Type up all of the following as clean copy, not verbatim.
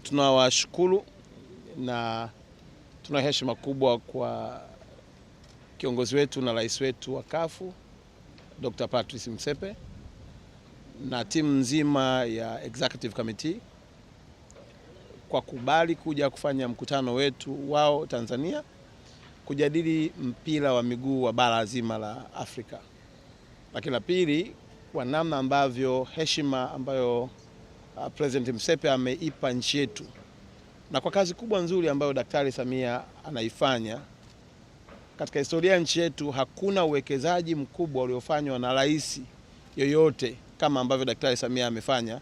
Tunawashukuru na tuna heshima kubwa kwa kiongozi wetu na rais wetu wa CAF Dr. Patrice Motsepe na timu nzima ya Executive Committee kwa kubali kuja kufanya mkutano wetu wao Tanzania kujadili mpira wa miguu wa bara zima la Afrika. Lakini la pili, kwa namna ambavyo heshima ambayo President Motsepe ameipa nchi yetu na kwa kazi kubwa nzuri ambayo Daktari Samia anaifanya katika historia ya nchi yetu. Hakuna uwekezaji mkubwa uliofanywa na rais yoyote kama ambavyo Daktari Samia amefanya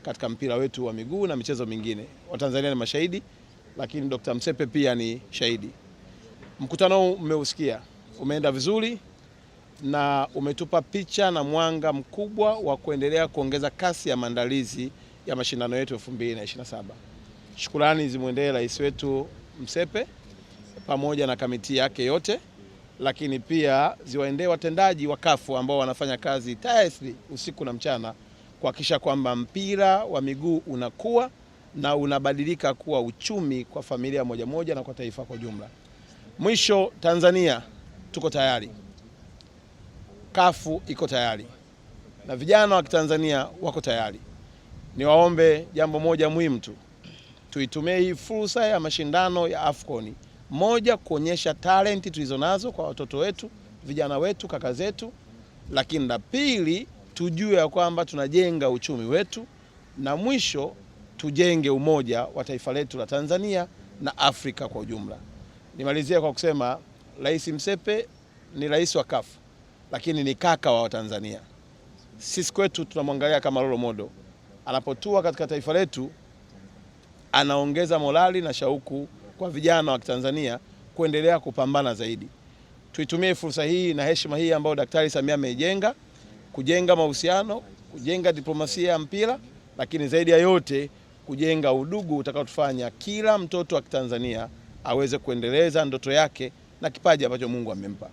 katika mpira wetu wa miguu na michezo mingine. Watanzania ni mashahidi, lakini Dr. Motsepe pia ni shahidi. Mkutano huu mmeusikia, umeenda vizuri na umetupa picha na mwanga mkubwa wa kuendelea kuongeza kasi ya maandalizi ya mashindano yetu 2027. Shukrani zimwendee rais wetu Motsepe pamoja na kamiti yake yote, lakini pia ziwaendee watendaji wa CAF ambao wanafanya kazi tirelessly usiku na mchana kuhakikisha kwamba mpira wa miguu unakuwa na unabadilika kuwa uchumi kwa familia moja moja na kwa taifa kwa jumla. Mwisho, Tanzania tuko tayari, CAF iko tayari na vijana wa Kitanzania wako tayari. Niwaombe jambo moja muhimu tu, tuitumie hii fursa ya mashindano ya AFCON moja kuonyesha talenti tulizonazo kwa watoto wetu, vijana wetu, kaka zetu, lakini la pili tujue ya kwamba tunajenga uchumi wetu, na mwisho tujenge umoja wa taifa letu la Tanzania na Afrika kwa ujumla. Nimalizie kwa kusema Rais Motsepe ni rais wa CAF, lakini ni kaka wa Tanzania. Sisi kwetu tunamwangalia kama role model. Anapotua katika taifa letu anaongeza morali na shauku kwa vijana wa Tanzania kuendelea kupambana zaidi. Tuitumie fursa hii na heshima hii ambayo Daktari Samia ameijenga kujenga mahusiano, kujenga diplomasia ya mpira, lakini zaidi ya yote kujenga udugu utakaotufanya kila mtoto wa Tanzania aweze kuendeleza ndoto yake na kipaji ambacho Mungu amempa.